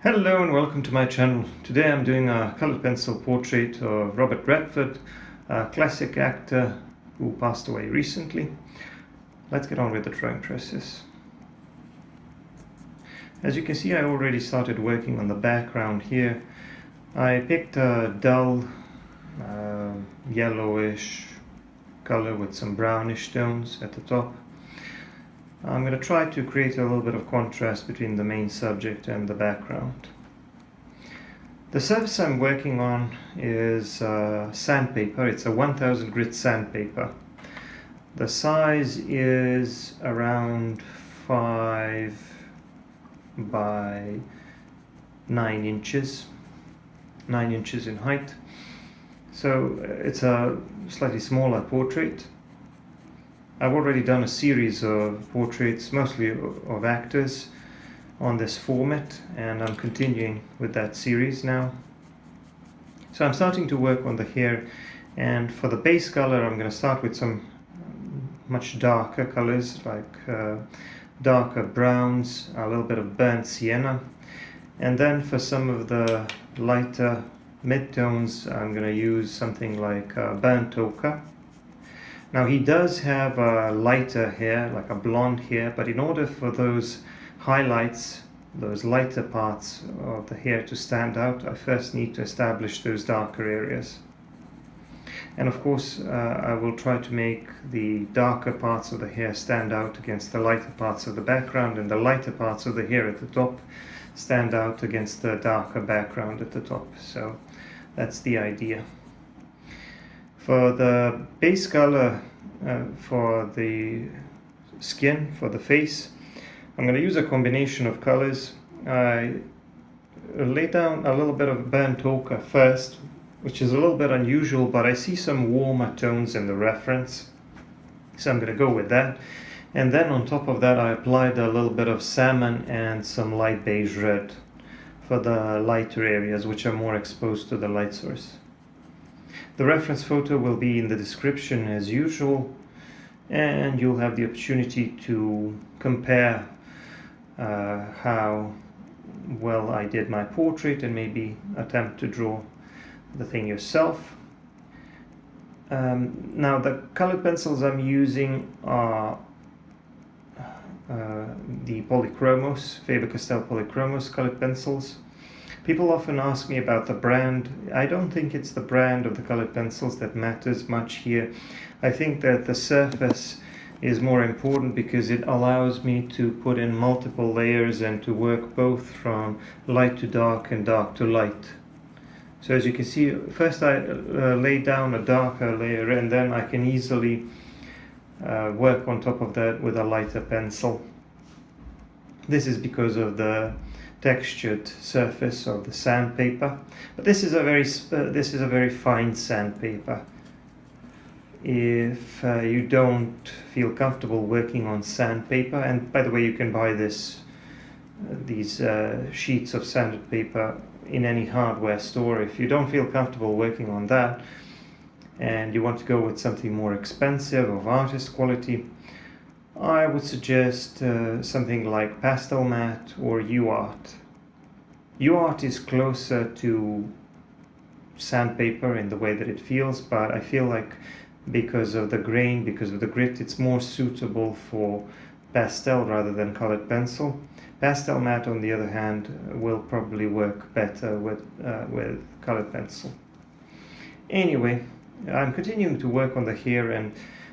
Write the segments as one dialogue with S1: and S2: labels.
S1: Hello and welcome to my channel. Today I'm doing a colored pencil portrait of Robert Redford, a classic actor who passed away recently. Let's get on with the drawing process. As you can see, I already started working on the background here. I picked a dull yellowish color with some brownish tones at the top. I'm going to try to create a little bit of contrast between the main subject and the background. The surface I'm working on is sandpaper. It's a 1000 grit sandpaper. The size is around 5 by 9 inches, 9 inches in height. So it's a slightly smaller portrait. I've already done a series of portraits, mostly of actors, on this format, and I'm continuing with that series now. So I'm starting to work on the hair, and for the base color I'm going to start with some much darker colors, like darker browns, a little bit of burnt sienna, and then for some of the lighter midtones I'm going to use something like burnt ochre. Now he does have a lighter hair, like a blonde hair, but in order for those highlights, those lighter parts of the hair to stand out, I first need to establish those darker areas. And of course I will try to make the darker parts of the hair stand out against the lighter parts of the background, and the lighter parts of the hair at the top stand out against the darker background at the top. So that's the idea. For the base color for the skin, for the face, I'm going to use a combination of colors. I lay down a little bit of burnt ochre first, which is a little bit unusual, but I see some warmer tones in the reference, so I'm going to go with that. And then on top of that I applied a little bit of salmon and some light beige red for the lighter areas which are more exposed to the light source. The reference photo will be in the description as usual, and you'll have the opportunity to compare how well I did my portrait and maybe attempt to draw the thing yourself. Now the colored pencils I'm using are the Polychromos, Faber Castell Polychromos colored pencils. People often ask me about the brand. I don't think it's the brand of the colored pencils that matters much here. I think that the surface is more important because it allows me to put in multiple layers and to work both from light to dark and dark to light. So as you can see, first I lay down a darker layer, and then I can easily work on top of that with a lighter pencil. This is because of the textured surface of the sandpaper, but this is a very fine sandpaper. If you don't feel comfortable working on sandpaper, and by the way, you can buy these sheets of sandpaper in any hardware store. If you don't feel comfortable working on that and you want to go with something more expensive, of artist quality, I would suggest something like pastel matte or UArt. UArt is closer to sandpaper in the way that it feels, but I feel like because of the grain, because of the grit, it's more suitable for pastel rather than colored pencil. Pastel matte, on the other hand, will probably work better with colored pencil. Anyway, I'm continuing to work on the hair, and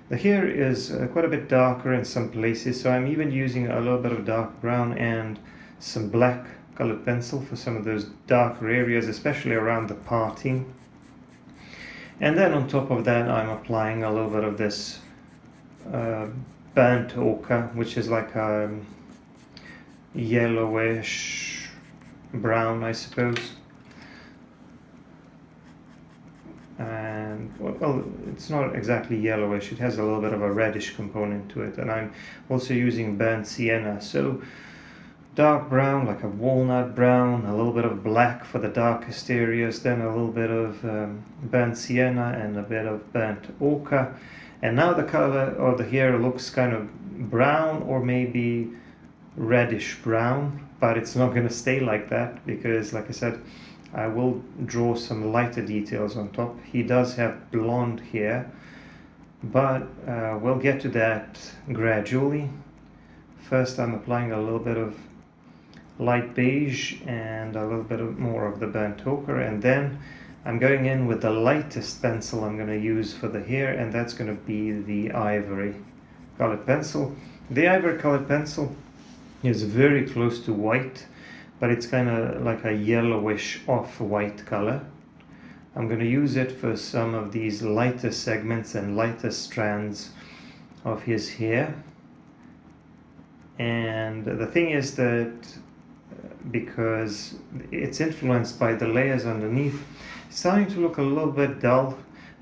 S1: the hair is quite a bit darker in some places, so I'm even using a little bit of dark brown and some black colored pencil for some of those darker areas, especially around the parting. And then on top of that I'm applying a little bit of this burnt ochre, which is like a yellowish brown, I suppose. And well, it's not exactly yellowish, it has a little bit of a reddish component to it. And I'm also using burnt sienna, so dark brown, like a walnut brown, a little bit of black for the darkest areas, then a little bit of burnt sienna and a bit of burnt ochre. And now the color of the hair looks kind of brown, or maybe reddish brown. but it's not going to stay like that, because like I said, I will draw some lighter details on top. He does have blonde hair, but we'll get to that gradually. First I'm applying a little bit of light beige and a little bit more of the burnt ochre, and then I'm going in with the lightest pencil I'm going to use for the hair, and that's going to be the ivory colored pencil. The ivory colored pencil is very close to white, but it's kind of like a yellowish off-white color. I'm going to use it for some of these lighter segments and lighter strands of his hair. And the thing is that because it's influenced by the layers underneath, it's starting to look a little bit dull.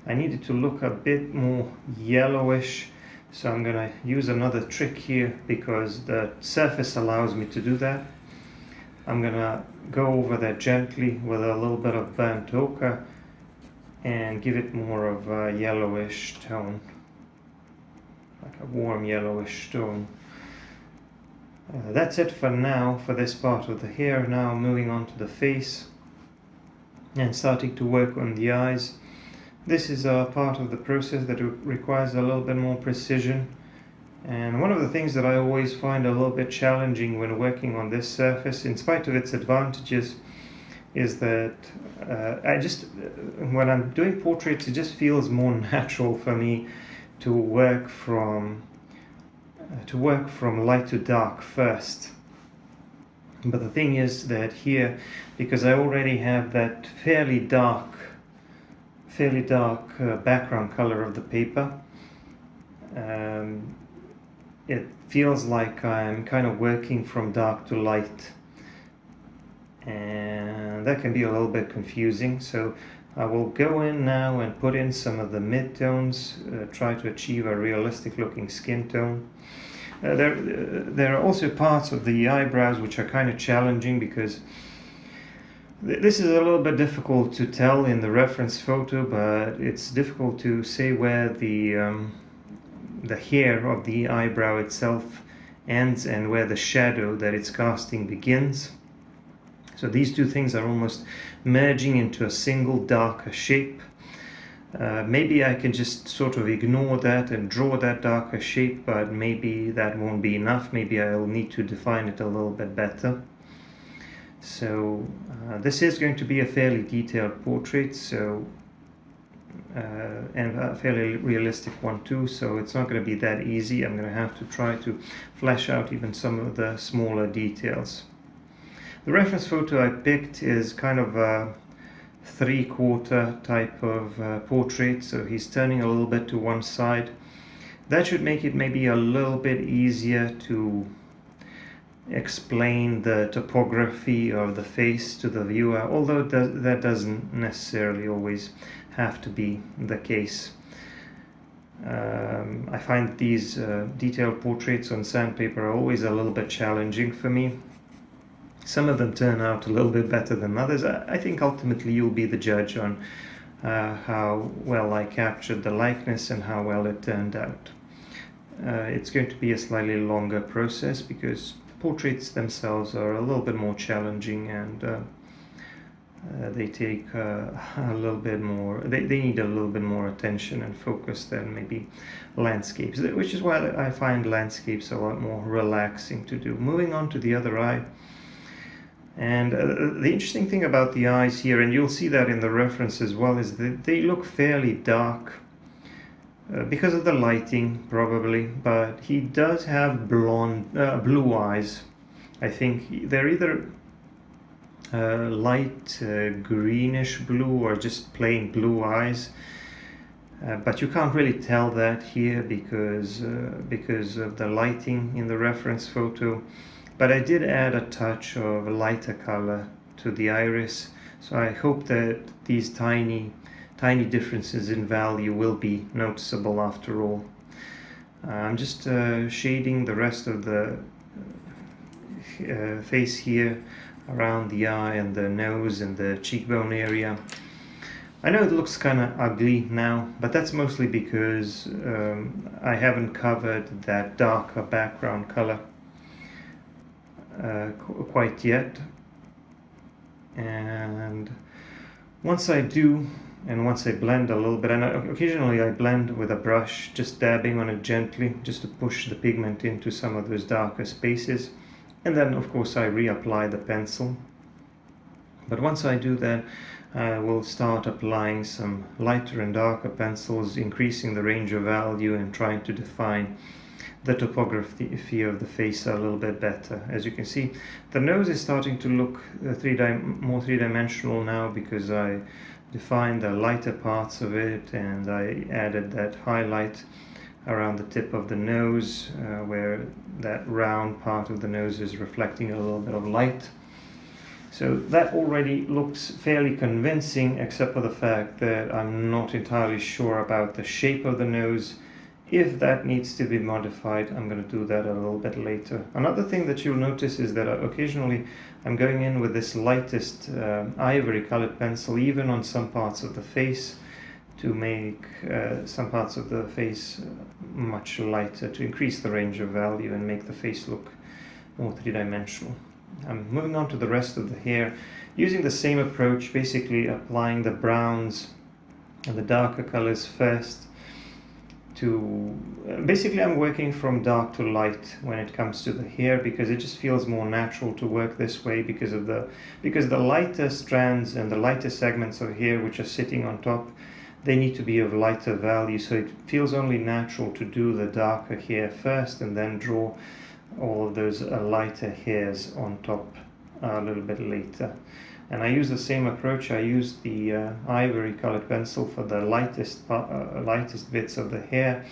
S1: I need it to look a bit more yellowish, so I'm going to use another trick here because the surface allows me to do that. I'm going to go over that gently with a little bit of burnt ochre and give it more of a yellowish tone, like a warm yellowish tone. That's it for now for this part of the hair. Now moving on to the face and starting to work on the eyes. This is a part of the process that requires a little bit more precision, and one of the things that I always find a little bit challenging when working on this surface, in spite of its advantages, is that when I'm doing portraits, it just feels more natural for me to work from light to dark first. But the thing is that here, because I already have that fairly dark background color of the paper, it feels like I'm kind of working from dark to light, and that can be a little bit confusing. So I will go in now and put in some of the mid-tones, try to achieve a realistic looking skin tone. There are also parts of the eyebrows which are kind of challenging, because this is a little bit difficult to tell in the reference photo, but it's difficult to say where the hair of the eyebrow itself ends and where the shadow that it's casting begins. So these two things are almost merging into a single darker shape. Maybe I can just sort of ignore that and draw that darker shape, but maybe that won't be enough. Maybe I'll need to define it a little bit better. So this is going to be a fairly detailed portrait, so and a fairly realistic one too, so it's not going to be that easy. I'm going to have to try to flesh out even some of the smaller details. The reference photo I picked is kind of a three-quarter type of portrait, so he's turning a little bit to one side. That should make it maybe a little bit easier to explain the topography of the face to the viewer, although that doesn't necessarily always have to be the case. I find these detailed portraits on sandpaper are always a little bit challenging for me. Some of them turn out a little bit better than others. I think ultimately you'll be the judge on how well I captured the likeness and how well it turned out. It's going to be a slightly longer process because portraits themselves are a little bit more challenging, and they take a little bit more, they need a little bit more attention and focus than maybe landscapes, which is why I find landscapes a lot more relaxing to do. Moving on to the other eye. And the interesting thing about the eyes here, and you'll see that in the reference as well, is that they look fairly dark because of the lighting probably, but he does have blue eyes. I think they're either light greenish blue or just plain blue eyes, but you can't really tell that here because of the lighting in the reference photo. But I did add a touch of a lighter color to the iris, so I hope that these tiny differences in value will be noticeable after all. I'm just shading the rest of the face here around the eye and the nose and the cheekbone area. I know it looks kind of ugly now, but that's mostly because I haven't covered that darker background color. quite yet. And once I do, and once I blend a little bit, and occasionally I blend with a brush, just dabbing on it gently, just to push the pigment into some of those darker spaces. And then of course I reapply the pencil. But once I do that, I will start applying some lighter and darker pencils, increasing the range of value and trying to define the topography of the face a little bit better. As you can see, the nose is starting to look more three-dimensional now, because I defined the lighter parts of it and I added that highlight around the tip of the nose, where that round part of the nose is reflecting a little bit of light. So that already looks fairly convincing, except for the fact that I'm not entirely sure about the shape of the nose. If that needs to be modified, I'm going to do that a little bit later. Another thing that you'll notice is that occasionally I'm going in with this lightest ivory colored pencil, even on some parts of the face, to make some parts of the face much lighter, to increase the range of value and make the face look more three-dimensional. I'm moving on to the rest of the hair, using the same approach, basically applying the browns and the darker colors first. Basically I'm working from dark to light when it comes to the hair, because it just feels more natural to work this way, because the lighter strands and the lighter segments of hair which are sitting on top, they need to be of lighter value, so it feels only natural to do the darker hair first and then draw all of those lighter hairs on top a little bit later. And I use the same approach. I use the ivory colored pencil for the lightest bits of the hair,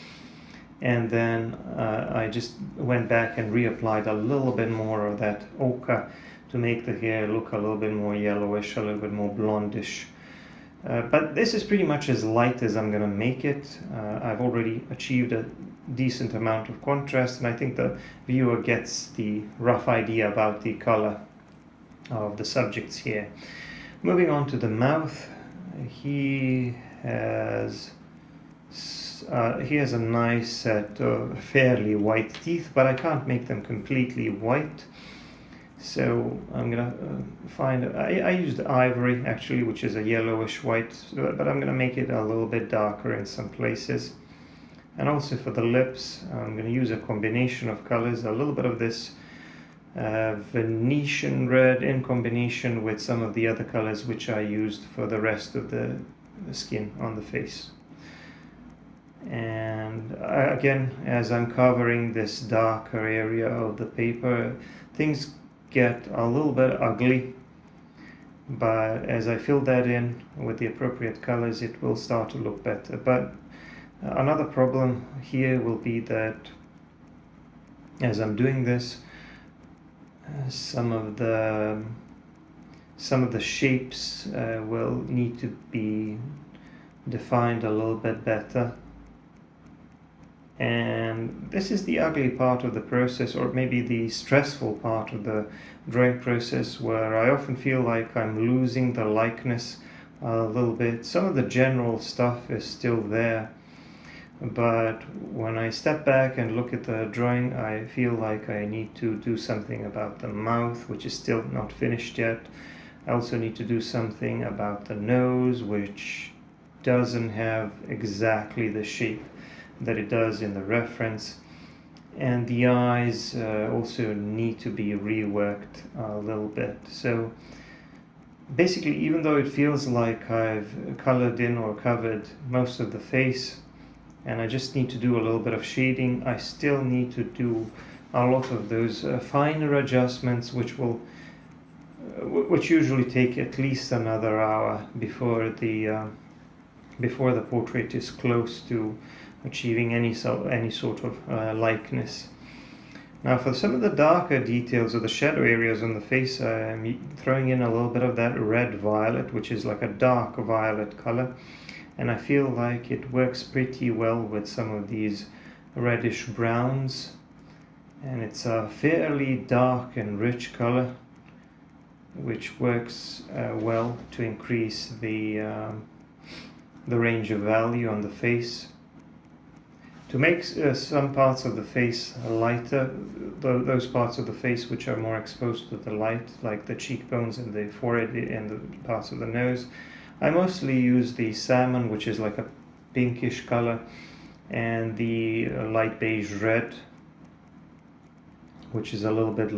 S1: and then I just went back and reapplied a little bit more of that ochre to make the hair look a little bit more yellowish, a little bit more blondish. But this is pretty much as light as I'm going to make it. I've already achieved a decent amount of contrast, and I think the viewer gets the rough idea about the color of the subjects here. Moving on to the mouth, he has a nice set of fairly white teeth, but I can't make them completely white. So I'm gonna I used ivory actually, which is a yellowish white, but I'm gonna make it a little bit darker in some places. And also for the lips, I'm gonna use a combination of colors, a little bit of this Venetian red in combination with some of the other colors which I used for the rest of the skin on the face. And again, as I'm covering this darker area of the paper, things get a little bit ugly, but as I fill that in with the appropriate colors, it will start to look better. But another problem here will be that as I'm doing this, some of the shapes will need to be defined a little bit better. And this is the ugly part of the process, or maybe the stressful part of the drawing process, where I often feel like I'm losing the likeness a little bit. Some of the general stuff is still there, but when I step back and look at the drawing, I feel like I need to do something about the mouth, which is still not finished yet. I also need to do something about the nose, which doesn't have exactly the shape that it does in the reference. And the eyes also need to be reworked a little bit. So basically, even though it feels like I've colored in or covered most of the face, and I just need to do a little bit of shading, I still need to do a lot of those finer adjustments, which usually take at least another hour before the portrait is close to achieving any sort of likeness. Now, for some of the darker details or the shadow areas on the face, I'm throwing in a little bit of that red violet, which is like a dark violet color. And I feel like it works pretty well with some of these reddish browns. And it's a fairly dark and rich color, which works well to increase the range of value on the face. To make some parts of the face lighter, those parts of the face which are more exposed to the light, like the cheekbones and the forehead and the parts of the nose, I mostly use the salmon, which is like a pinkish color, and the light beige red, which is a little bit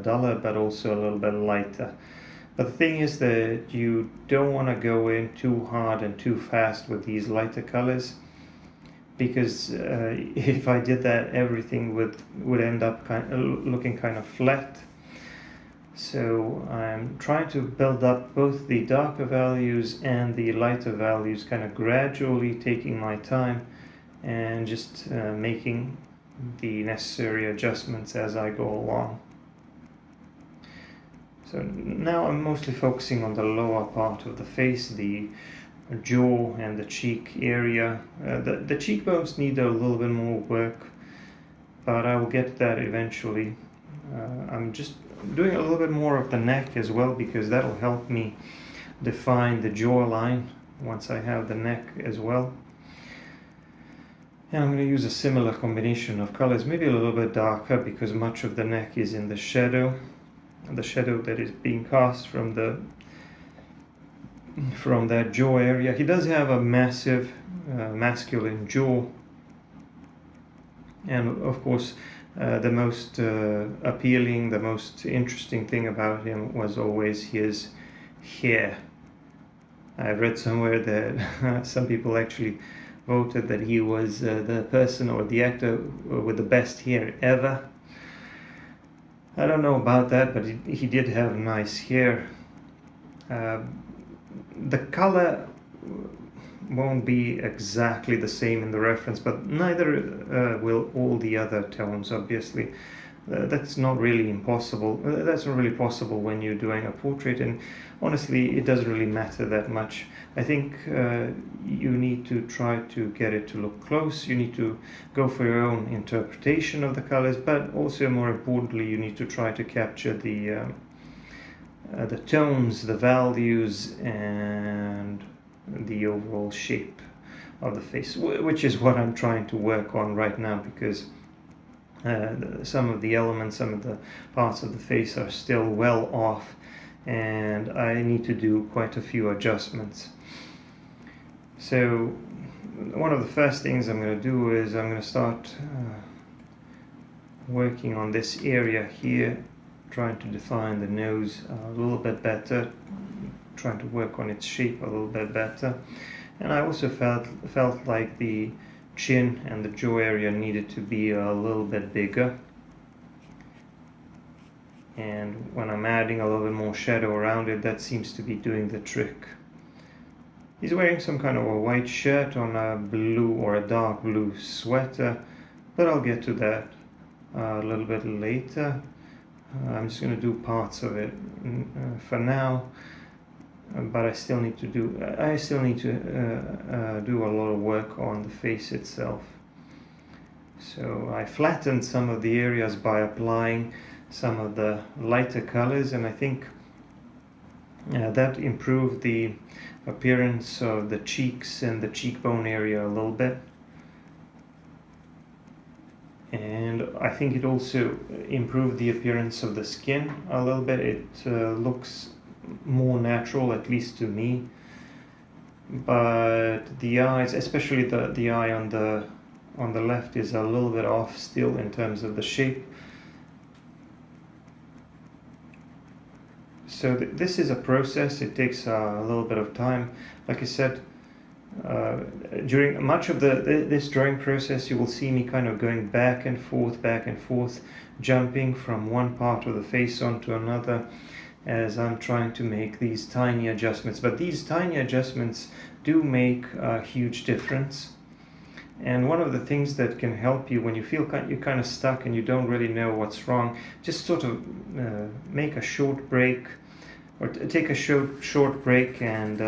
S1: duller but also a little bit lighter. But the thing is that you don't want to go in too hard and too fast with these lighter colors, because if I did that, everything would end up looking kind of flat. So I'm trying to build up both the darker values and the lighter values, kind of gradually taking my time and just making the necessary adjustments as I go along. So now I'm mostly focusing on the lower part of the face, the jaw and the cheek area. The cheekbones need a little bit more work, but I will get that eventually. I'm just doing a little bit more of the neck as well, because that'll help me define the jawline once I have the neck as well. And I'm going to use a similar combination of colors, maybe a little bit darker, because much of the neck is in the shadow that is being cast from that jaw area. He does have a massive masculine jaw, and of course the most appealing, the most interesting thing about him was always his hair. I read somewhere that some people actually voted that he was the person or the actor with the best hair ever. I don't know about that, but he did have nice hair. The color won't be exactly the same in the reference, but neither will all the other tones, obviously. That's not really impossible. That's not really possible when you're doing a portrait, and honestly, it doesn't really matter that much. I think you need to try to get it to look close. You need to go for your own interpretation of the colors, but also, more importantly, you need to try to capture the tones, the values, and the overall shape of the face, which is what I'm trying to work on right now, because some of the elements, some of the parts of the face are still well off, and I need to do quite a few adjustments. So one of the first things I'm going to do is I'm going to start working on this area here, trying to define the nose a little bit better, trying to work on its shape a little bit better. And I also felt like the chin and the jaw area needed to be a little bit bigger. And when I'm adding a little bit more shadow around it, that seems to be doing the trick. He's wearing some kind of a white shirt on a blue or a dark blue sweater, but I'll get to that a little bit later. I'm just going to do parts of it for now, but I still need to do a lot of work on the face itself. So I flattened some of the areas by applying some of the lighter colors, and I think that improved the appearance of the cheeks and the cheekbone area a little bit. And I think it also improved the appearance of the skin a little bit. It looks more natural, at least to me. But the eyes, especially the eye on the left, is a little bit off still in terms of the shape. So this is a process. It takes a little bit of time. Like I said, during much of this drawing process, you will see me kind of going back and forth, jumping from one part of the face onto another, as I'm trying to make these tiny adjustments. But these tiny adjustments do make a huge difference. And one of the things that can help you when you feel you're kind of stuck and you don't really know what's wrong, just sort of make a short break, or take a short break. And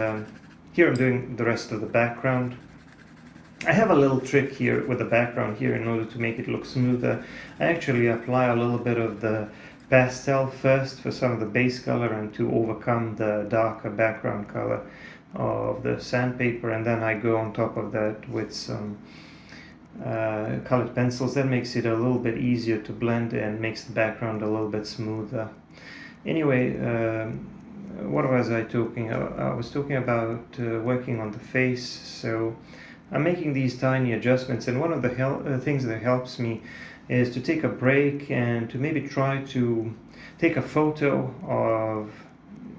S1: here I'm doing the rest of the background. I have a little trick here with the background here in order to make it look smoother. I actually apply a little bit of the pastel first for some of the base color and to overcome the darker background color of the sandpaper, and then I go on top of that with some colored pencils. That makes it a little bit easier to blend and makes the background a little bit smoother. Anyway, what was I talking about? I was talking about working on the face. So I'm making these tiny adjustments, and one of the things that helps me is to take a break and to maybe try to take a photo of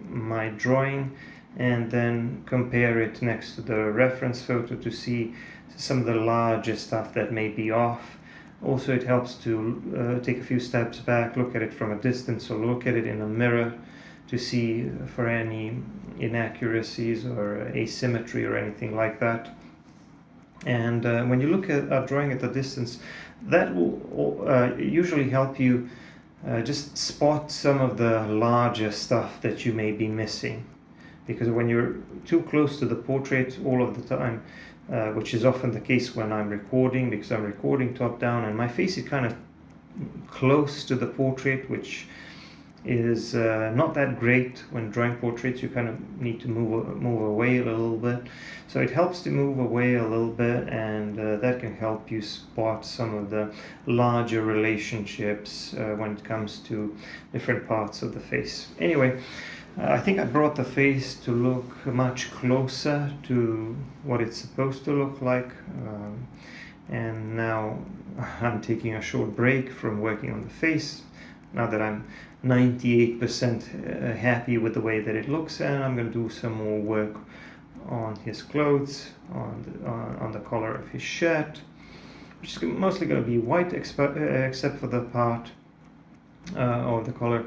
S1: my drawing and then compare it next to the reference photo to see some of the larger stuff that may be off. Also, it helps to take a few steps back, look at it from a distance, or look at it in a mirror to see for any inaccuracies or asymmetry or anything like that. And when you look at a drawing at a distance, that will usually help you just spot some of the larger stuff that you may be missing. Because when you're too close to the portrait all of the time, which is often the case when I'm recording, because I'm recording top down and my face is kind of close to the portrait, which is not that great when drawing portraits. You kind of need to move away a little bit. So it helps to move away a little bit, and that can help you spot some of the larger relationships when it comes to different parts of the face. Anyway, I think I brought the face to look much closer to what it's supposed to look like, and now I'm taking a short break from working on the face now that I'm 98% happy with the way that it looks, and I'm going to do some more work on his clothes, on the color of his shirt, which is mostly going to be white except for the part of the color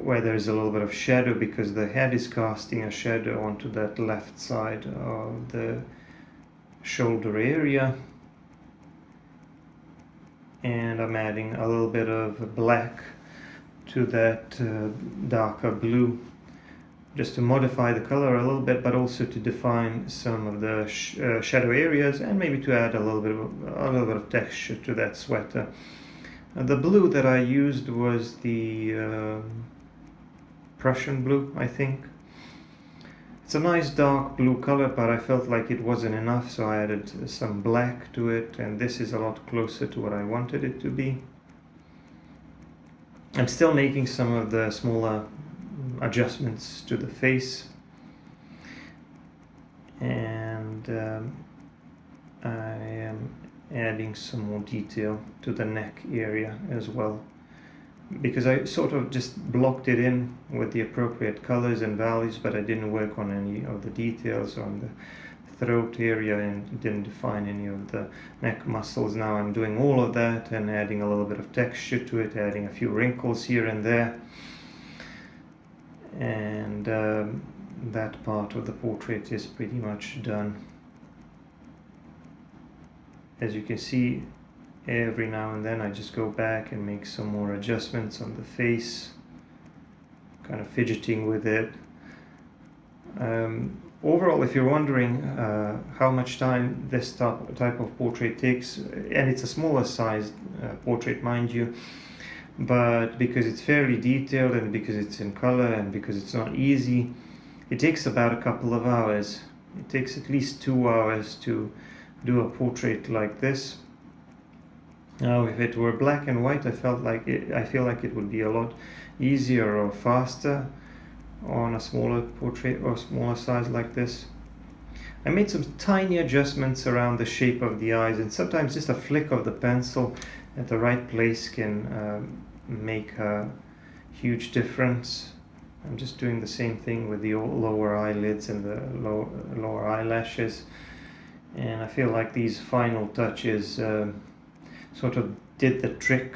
S1: where there is a little bit of shadow, because the head is casting a shadow onto that left side of the shoulder area. And I'm adding a little bit of black to that darker blue, just to modify the color a little bit, but also to define some of the shadow areas, and maybe to add a little bit of texture to that sweater. The blue that I used was the Prussian blue, I think. It's a nice dark blue color, but I felt like it wasn't enough, so I added some black to it, and this is a lot closer to what I wanted it to be. I'm still making some of the smaller adjustments to the face, and I am adding some more detail to the neck area as well, because I sort of just blocked it in with the appropriate colors and values, but I didn't work on any of the details on the throat area and didn't define any of the neck muscles. Now I'm doing all of that and adding a little bit of texture to it, adding a few wrinkles here and there, and that part of the portrait is pretty much done. As you can see, every now and then I just go back and make some more adjustments on the face, kind of fidgeting with it. Overall, if you're wondering how much time this type of portrait takes, and it's a smaller sized portrait, mind you, but because it's fairly detailed and because it's in color and because it's not easy, it takes about a couple of hours. It takes at least 2 hours to do a portrait like this. Now, if it were black and white, I feel like it would be a lot easier or faster on a smaller portrait or smaller size like this. I made some tiny adjustments around the shape of the eyes, and sometimes just a flick of the pencil at the right place can make a huge difference. I'm just doing the same thing with the lower eyelids and the lower eyelashes, and I feel like these final touches sort of did the trick.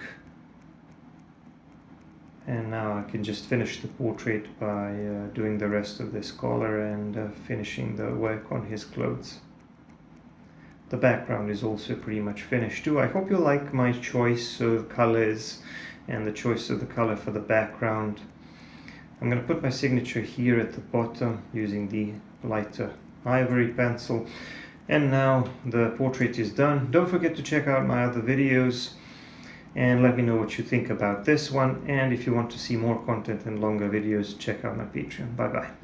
S1: And now I can just finish the portrait by doing the rest of this collar and finishing the work on his clothes. The background is also pretty much finished too. I hope you like my choice of colors and the choice of the color for the background. I'm going to put my signature here at the bottom using the lighter ivory pencil. And now the portrait is done. Don't forget to check out my other videos and let me know what you think about this one. And if you want to see more content and longer videos, check out my Patreon. Bye bye.